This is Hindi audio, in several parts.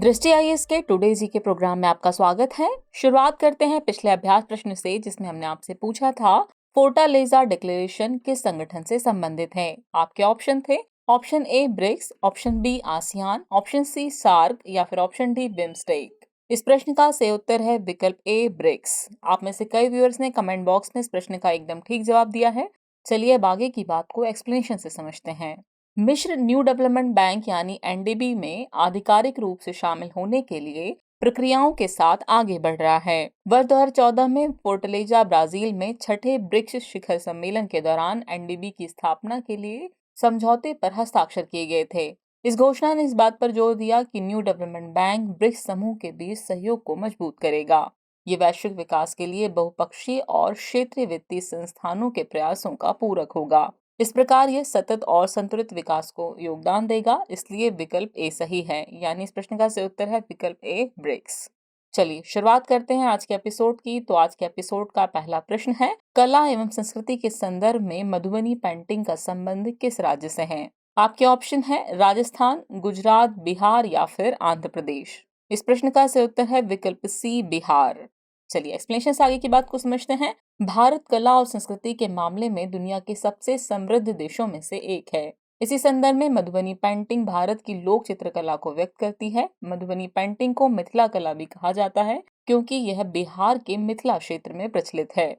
दृष्टि आईएएस के टुडे जी के प्रोग्राम में आपका स्वागत है। शुरुआत करते हैं पिछले अभ्यास प्रश्न से, जिसमें हमने आपसे पूछा था फोर्टालेजा डिक्लेरेशन किस संगठन से संबंधित है। आपके ऑप्शन थे option A BRICS, option B ASEAN, option C SAARC या फिर ऑप्शन डी बिम्स्टेक। इस प्रश्न का सही उत्तर है विकल्प ए ब्रिक्स। आप में से कई व्यूअर्स ने कमेंट बॉक्स में इस प्रश्न का एकदम ठीक जवाब दिया है। चलिए अब आगे की बात को एक्सप्लेनेशन से समझते हैं। मिस्र न्यू डेवलपमेंट बैंक यानी एनडीबी में आधिकारिक रूप से शामिल होने के लिए प्रक्रियाओं के साथ आगे बढ़ रहा है। वर्ष 2014 में फोर्टलेजा ब्राजील में छठे ब्रिक्स शिखर सम्मेलन के दौरान एनडीबी की स्थापना के लिए समझौते पर हस्ताक्षर किए गए थे। इस घोषणा ने इस बात पर जोर दिया कि न्यू डेवलपमेंट बैंक ब्रिक्स समूह के बीच सहयोग को मजबूत करेगा। ये वैश्विक विकास के लिए बहुपक्षीय और क्षेत्रीय वित्तीय संस्थानों के प्रयासों का पूरक होगा। इस प्रकार यह सतत और संतुलित विकास को योगदान देगा, इसलिए विकल्प ए सही है। यानी इस प्रश्न का सही उत्तर है विकल्प ए ब्रिक्स। चलिए शुरुआत करते हैं आज के एपिसोड की। तो आज के एपिसोड का पहला प्रश्न है, कला एवं संस्कृति के संदर्भ में मधुबनी पेंटिंग का संबंध किस राज्य से है। आपके ऑप्शन है राजस्थान, गुजरात, बिहार या फिर आंध्र प्रदेश। इस प्रश्न का सही उत्तर है विकल्प सी बिहार। चलिए एक्सप्लेनेशन से आगे की बात को समझते हैं। भारत कला और संस्कृति के मामले में दुनिया के सबसे समृद्ध देशों में से एक है। इसी संदर्भ में मधुबनी पेंटिंग भारत की लोक चित्रकला को व्यक्त करती है। मधुबनी पेंटिंग को मिथिला कला भी कहा जाता है, क्योंकि यह बिहार के मिथिला क्षेत्र में प्रचलित है।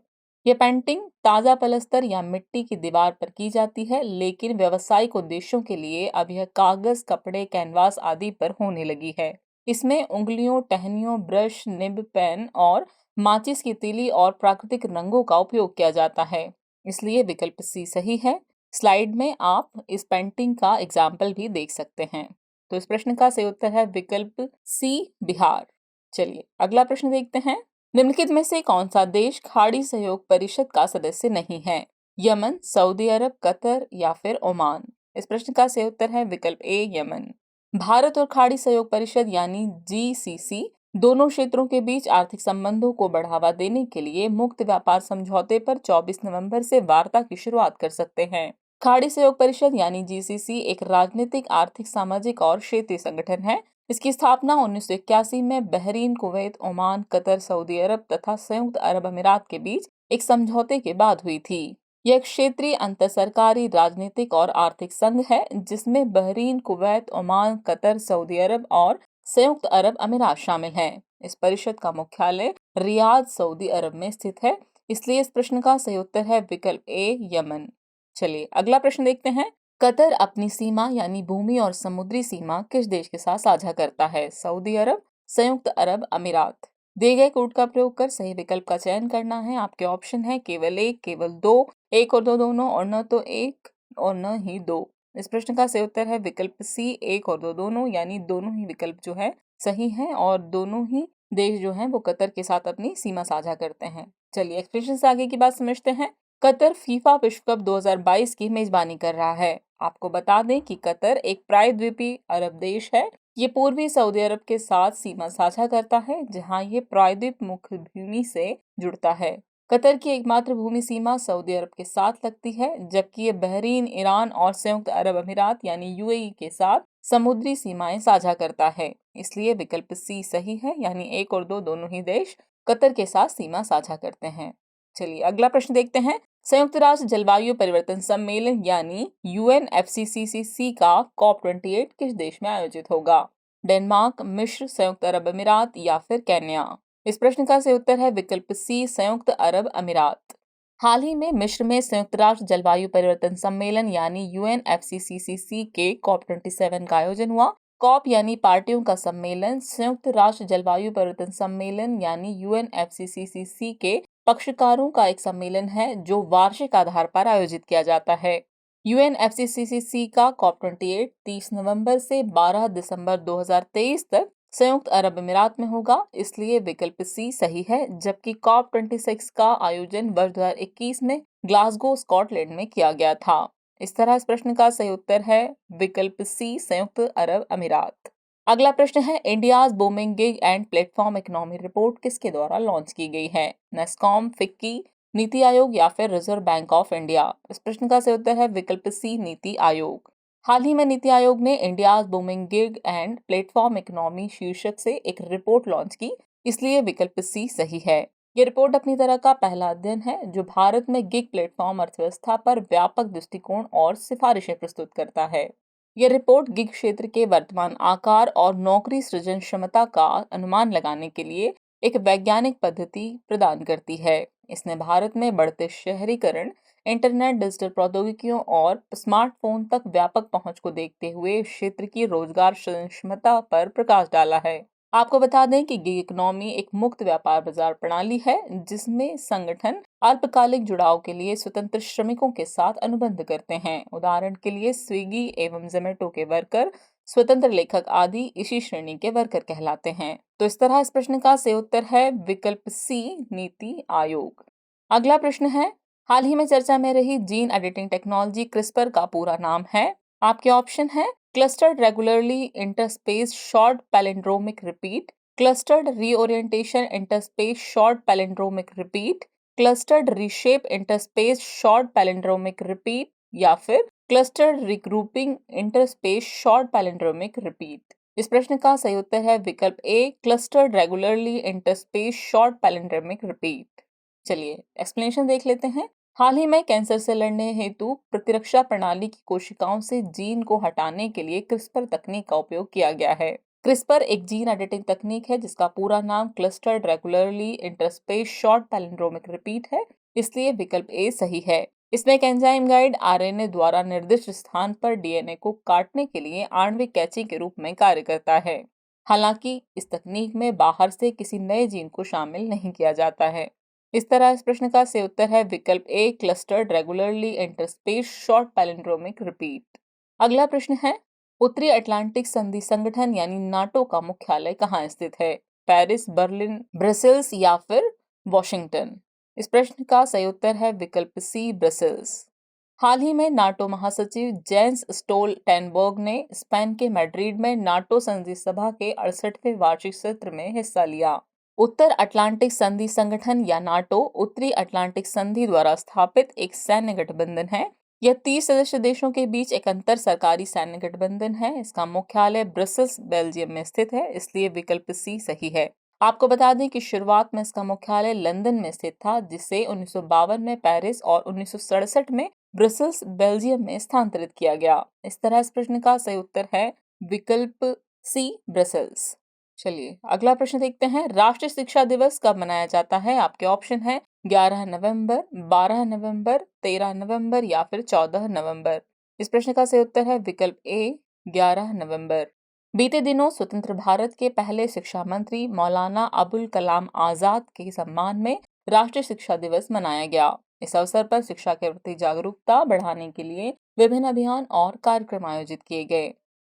यह पेंटिंग ताजा पलस्तर या मिट्टी की दीवार पर की जाती है, लेकिन व्यावसायिक उद्देश्यों के लिए अब यह कागज, कपड़े, कैनवास आदि पर होने लगी है। इसमें उंगलियों, टहनियों, ब्रश, निब, पेन और माचिस की तीली और प्राकृतिक रंगों का उपयोग किया जाता है, इसलिए विकल्प सी सही है। स्लाइड में आप इस पेंटिंग का एग्जाम्पल भी देख सकते हैं। तो इस प्रश्न का सही उत्तर है विकल्प सी बिहार। चलिए अगला प्रश्न देखते हैं। निम्नलिखित में से कौन सा देश खाड़ी सहयोग परिषद का सदस्य नहीं है। यमन, सऊदी अरब, कतर या फिर ओमान। इस प्रश्न का सही उत्तर है विकल्प ए यमन। भारत और खाड़ी सहयोग परिषद यानी जीसीसी दोनों क्षेत्रों के बीच आर्थिक संबंधों को बढ़ावा देने के लिए मुक्त व्यापार समझौते पर 24 नवंबर से वार्ता की शुरुआत कर सकते हैं। खाड़ी सहयोग परिषद यानी जीसीसी एक राजनीतिक, आर्थिक, सामाजिक और क्षेत्रीय संगठन है। इसकी स्थापना 1981 में Bahrain, Kuwait, Oman, Qatar, Saudi अरब तथा संयुक्त अरब अमीरात के बीच एक समझौते के बाद हुई थी। यह एक क्षेत्रीय अंतर सरकारी राजनीतिक और आर्थिक संघ है, जिसमें Bahrain, Kuwait, Oman, Qatar, Saudi अरब और संयुक्त अरब अमीरात शामिल हैं। इस परिषद का मुख्यालय रियाद, सऊदी अरब में स्थित है, इसलिए इस प्रश्न का सही उत्तर है विकल्प ए यमन। चलिए अगला प्रश्न देखते हैं। कतर अपनी सीमा यानी भूमि और समुद्री सीमा किस देश के साथ साझा करता है। सऊदी अरब, संयुक्त अरब अमीरात। दिए गए कोड का प्रयोग कर सही विकल्प का चयन करना है। आपके ऑप्शन है केवल एक, केवल दो, एक और दो दोनों, और न तो एक और न ही दो। इस प्रश्न का सही उत्तर है विकल्प सी एक और दो दोनों, यानी दोनों ही विकल्प जो है सही है और दोनों ही देश जो हैं वो कतर के साथ अपनी सीमा साझा करते हैं। चलिए एक्सप्रेशन से आगे की बात समझते हैं। कतर फीफा विश्व कप 2022 की मेजबानी कर रहा है। आपको बता दें कि कतर एक प्रायद्वीपीय अरब देश है। ये पूर्वी सऊदी अरब के साथ सीमा साझा करता है, जहां ये प्रायद्वीप मुख्य भूमि से जुड़ता है। कतर की एकमात्र भूमि सीमा सऊदी अरब के साथ लगती है, जबकि ये बहरीन, ईरान और संयुक्त अरब अमीरात यानी यूएई के साथ समुद्री सीमाएं साझा करता है, इसलिए विकल्प सी सही है। यानी एक और दो दोनों ही देश कतर के साथ सीमा साझा करते हैं। चलिए अगला प्रश्न देखते हैं। संयुक्त राष्ट्र जलवायु परिवर्तन सम्मेलन यानी UNFCCC का COP28 किस देश में आयोजित होगा। डेनमार्क, मिस्र, संयुक्त अरब अमीरात या फिर केन्या। इस प्रश्न का सही उत्तर है विकल्प सी संयुक्त अरब अमीरात। हाल ही में मिस्र में संयुक्त राष्ट्र जलवायु परिवर्तन सम्मेलन यानी UNFCCC के COP27 का आयोजन हुआ। कॉप यानी पार्टियों का सम्मेलन, संयुक्त राष्ट्र जलवायु परिवर्तन सम्मेलन यानी UNFCCC के पक्षकारों का एक सम्मेलन है, जो वार्षिक आधार पर आयोजित किया जाता है। UNFCCC का COP28 30 नवंबर से 12 दिसंबर 2023 तक संयुक्त अरब अमीरात में होगा, इसलिए विकल्प सी सही है। जबकि COP26 का आयोजन वर्ष 2021 में ग्लासगो, स्कॉटलैंड में किया गया था। इस तरह इस प्रश्न का सही उत्तर है विकल्प सी संयुक्त अरब अमीरात। अगला प्रश्न है, India's booming gig and platform economy report किसके द्वारा लॉन्च की गई है। नेस्कॉम, फिक्की, नीति आयोग या फिर रिजर्व बैंक ऑफ इंडिया। इस प्रश्न का सही उत्तर है विकल्प सी नीति आयोग। हाल ही में नीति आयोग ने India's booming gig and platform economy शीर्षक से एक रिपोर्ट लॉन्च की, इसलिए विकल्प सी सही है। ये रिपोर्ट अपनी तरह का पहला अध्ययन है जो भारत में गिग प्लेटफॉर्म अर्थव्यवस्था पर व्यापक दृष्टिकोण और सिफारिशें प्रस्तुत करता है। यह रिपोर्ट गिग क्षेत्र के वर्तमान आकार और नौकरी सृजन क्षमता का अनुमान लगाने के लिए एक वैज्ञानिक पद्धति प्रदान करती है। इसने भारत में बढ़ते शहरीकरण, इंटरनेट, डिजिटल प्रौद्योगिकियों और स्मार्टफोन तक व्यापक पहुंच को देखते हुए इस क्षेत्र की रोजगार सृजन क्षमता पर प्रकाश डाला है। आपको बता दें कि गिग इकोनॉमी एक मुक्त व्यापार बाजार प्रणाली है जिसमें संगठन अल्पकालिक जुड़ाव के लिए स्वतंत्र श्रमिकों के साथ अनुबंध करते हैं। उदाहरण के लिए स्विगी एवं जोमेटो के वर्कर, स्वतंत्र लेखक आदि इसी श्रेणी के वर्कर कहलाते हैं। तो इस तरह इस प्रश्न का सही उत्तर है विकल्प सी, नीति आयोग। अगला प्रश्न है, हाल ही में चर्चा में रही जीन एडिटिंग टेक्नोलॉजी क्रिस्पर का पूरा नाम है। आपके ऑप्शन है clustered regularly interspace short palindromic repeat, clustered reorientation interspace short palindromic repeat, clustered reshape interspace short palindromic repeat, या फिर clustered regrouping interspace short palindromic repeat. इस प्रश्न का सही उत्तर है विकल्प A, clustered regularly interspace short palindromic repeat. चलिए एक्सप्लेनेशन देख लेते हैं। हाल ही में कैंसर से लड़ने हेतु प्रतिरक्षा प्रणाली की कोशिकाओं से जीन को हटाने के लिए क्रिस्पर तकनीक का उपयोग किया गया है। क्रिस्पर एक जीन एडिटिंग तकनीक है जिसका पूरा नाम clustered regularly interspace short palindromic repeat है, इसलिए विकल्प ए सही है। इसमें एक एंजाइम गाइड आरएनए द्वारा निर्दिष्ट स्थान पर डीएनए को काटने के लिए आणविक कैंची के रूप में कार्य करता है। हालांकि इस तकनीक में बाहर से किसी नए जीन को शामिल नहीं किया जाता है। इस तरह इस प्रश्न का सही उत्तर है विकल्प A, clustered regularly interspace short palindromic repeat. अगला प्रश्न है, उत्तरी अटलांटिक संधि संगठन यानी नाटो का मुख्यालय कहाँ स्थित है? पेरिस, बर्लिन, ब्रसेल्स या फिर वॉशिंगटन? इस प्रश्न का सही उत्तर है विकल्प सी, ब्रसेल्स। हाल ही में नाटो महासचिव जेंस स्टोल्टेनबर्ग ने स्पेन के मैड्रिड में नाटो संधि सभा के 68वें वार्षिक सत्र में हिस्सा लिया। उत्तर अटलांटिक संधि संगठन या नाटो उत्तरी अटलांटिक संधि द्वारा स्थापित एक सैन्य गठबंधन है। यह 30 सदस्य देशों के बीच एक अंतर सरकारी सैन्य गठबंधन है। इसका मुख्यालय ब्रसेल्स, बेल्जियम में स्थित है, इसलिए विकल्प सी सही है। आपको बता दें कि शुरुआत में इसका मुख्यालय लंदन में स्थित था, जिसे 1952 में पेरिस और 1967 में ब्रसेल्स, बेल्जियम में स्थानांतरित किया गया। इस तरह इस प्रश्न का सही उत्तर है विकल्प सी, ब्रसेल्स। चलिए अगला प्रश्न देखते हैं, राष्ट्रीय शिक्षा दिवस कब मनाया जाता है? आपके ऑप्शन है 11 नवंबर, 12 नवंबर, 13 नवंबर या फिर 14 नवंबर। इस प्रश्न का सही उत्तर है विकल्प ए, 11 नवंबर। बीते दिनों स्वतंत्र भारत के पहले शिक्षा मंत्री मौलाना अबुल कलाम आजाद के सम्मान में राष्ट्रीय शिक्षा दिवस मनाया गया। इस अवसर पर शिक्षा के प्रति जागरूकता बढ़ाने के लिए विभिन्न अभियान और कार्यक्रम आयोजित किए गए।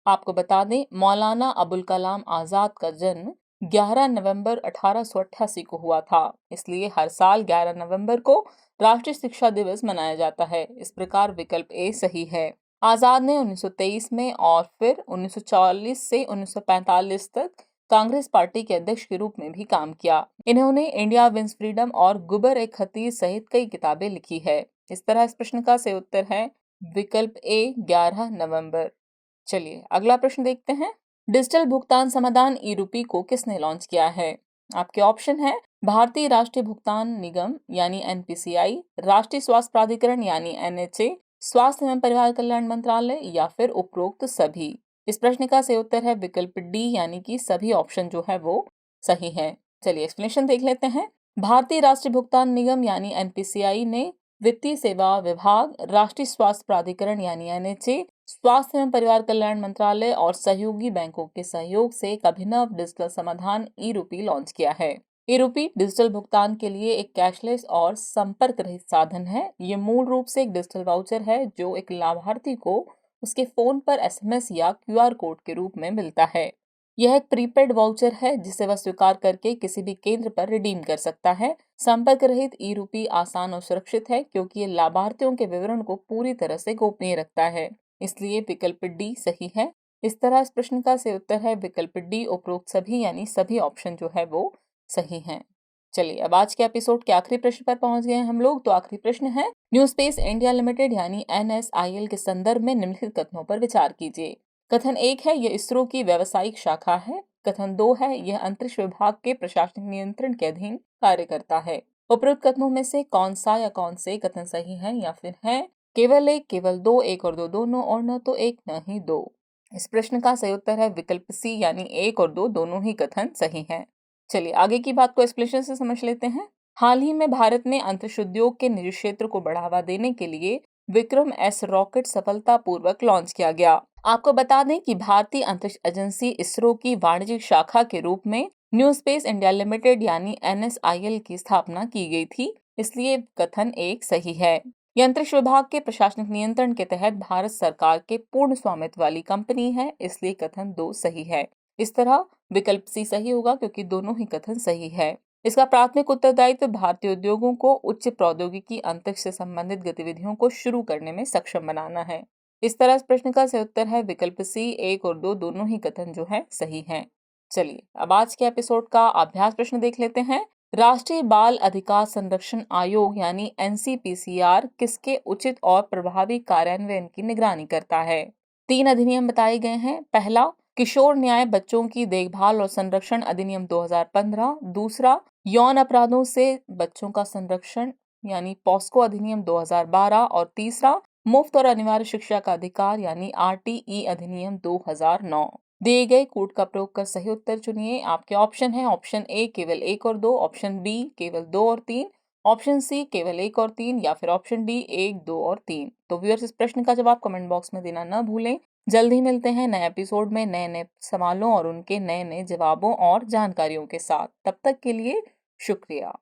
आपको बता दें, मौलाना अबुल कलाम आजाद का जन्म 11 नवंबर 1888 को हुआ था, इसलिए हर साल 11 नवंबर को राष्ट्रीय शिक्षा दिवस मनाया जाता है। इस प्रकार विकल्प ए सही है। आजाद ने 1923 में और फिर 1940 से 1945 तक कांग्रेस पार्टी के अध्यक्ष के रूप में भी काम किया। इन्होंने इंडिया विंस फ्रीडम और गुबर एक खतीर सहित कई किताबें लिखी है। इस तरह इस प्रश्न का सही उत्तर है विकल्प ए, 11 नवंबर। चलिए अगला प्रश्न देखते हैं, डिजिटल भुगतान समाधान ई रूपी को किसने लॉन्च किया है? आपके ऑप्शन है भारतीय राष्ट्रीय भुगतान निगम यानी एनपीसीआई, राष्ट्रीय स्वास्थ्य प्राधिकरण यानी एनएचए, स्वास्थ्य एवं परिवार कल्याण मंत्रालय या फिर उपरोक्त सभी। इस प्रश्न का सही उत्तर है विकल्प डी, यानी कि सभी ऑप्शन जो है वो सही है। चलिए एक्सप्लेनेशन देख लेते हैं। भारतीय राष्ट्रीय भुगतान निगम यानी एनपीसीआई ने वित्तीय सेवा विभाग, राष्ट्रीय स्वास्थ्य प्राधिकरण यानी एनएचए, स्वास्थ्य एवं परिवार कल्याण मंत्रालय और सहयोगी बैंकों के सहयोग से एक अभिनव डिजिटल समाधान ई रूपी लॉन्च किया है। ई रूपी डिजिटल भुगतान के लिए एक कैशलेस और संपर्क रहित साधन है। ये मूल रूप से एक डिजिटल वाउचर है जो एक लाभार्थी को उसके फोन पर एसएमएस या क्यूआर कोड के रूप में मिलता है। यह एक प्रीपेड वाउचर है जिसे वह स्वीकार करके किसी भी केंद्र पर रिडीम कर सकता है। संपर्क रहित ई रूपी आसान और सुरक्षित है क्योंकि ये लाभार्थियों के विवरण को पूरी तरह से गोपनीय रखता है, इसलिए विकल्प डी सही है। इस तरह इस प्रश्न का सही उत्तर है विकल्प डी, उपरोक्त सभी यानी सभी ऑप्शन जो है वो सही हैं। चलिए अब आज के एपिसोड के आखिरी प्रश्न पर पहुंच गए हैं हम लोग। तो आखिरी प्रश्न है, न्यू स्पेस इंडिया लिमिटेड यानी NSIL के संदर्भ में निम्नलिखित कथनों पर विचार कीजिए। कथन 1 है, यह इसरो की व्यावसायिक शाखा है। कथन 2 है, यह अंतरिक्ष विभाग के प्रशासनिक नियंत्रण के अधीन कार्य करता है। उपरोक्त कथनों में से कौन सा या कौन से कथन सही है या फिर है केवल एक, केवल दो, एक और दो दोनों, और न तो एक न ही दो। इस प्रश्न का सही उत्तर है विकल्प सी यानी एक और दो दोनों ही कथन सही हैं। चलिए आगे की बात को एक्सप्लेनेशन से समझ लेते हैं। हाल ही में भारत ने अंतरिक्ष उद्योग के निजी क्षेत्र को बढ़ावा देने के लिए विक्रम एस रॉकेट सफलतापूर्वक लॉन्च किया गया। आपको बता दें कि भारतीय अंतरिक्ष एजेंसी इसरो की वाणिज्यिक शाखा के रूप में न्यू स्पेस इंडिया लिमिटेड यानी NSIL की स्थापना की गई थी, इसलिए कथन 1 सही है। यह अंतरिक्ष विभाग के प्रशासनिक नियंत्रण के तहत भारत सरकार के पूर्ण स्वामित्व वाली कंपनी है, इसलिए कथन 2 सही है। इस तरह विकल्प सी सही होगा क्योंकि दोनों ही कथन सही है। इसका प्राथमिक उत्तरदायित्व भारतीय उद्योगों को उच्च प्रौद्योगिकी अंतरिक्ष से संबंधित गतिविधियों को शुरू करने में सक्षम बनाना है। इस तरह इस प्रश्न का सही उत्तर है विकल्प सी, एक और दो दोनों ही कथन जो है सही हैं। चलिए अब आज के एपिसोड का अभ्यास प्रश्न देख लेते हैं। राष्ट्रीय बाल अधिकार संरक्षण आयोग यानी NCPCR किसके उचित और प्रभावी कार्यान्वयन की निगरानी करता है? 3 अधिनियम बताए गए हैं। पहला, किशोर न्याय बच्चों की देखभाल और संरक्षण अधिनियम 2015। दूसरा, यौन अपराधों से बच्चों का संरक्षण यानी पॉस्को अधिनियम 2012। और तीसरा, मुफ्त और अनिवार्य शिक्षा का अधिकार यानी RTE अधिनियम 2009। दिए गए कोड का प्रयोग कर सही उत्तर चुनिए। आपके ऑप्शन है ऑप्शन ए केवल एक और दो, ऑप्शन बी केवल दो और तीन, ऑप्शन सी केवल एक और तीन, या फिर ऑप्शन डी एक, दो और तीन। तो व्यूअर्स इस प्रश्न का जवाब कमेंट बॉक्स में देना न भूलें। जल्द ही मिलते हैं नए एपिसोड में नए नए सवालों और उनके नए नए जवाबों और जानकारियों के साथ। तब तक के लिए शुक्रिया।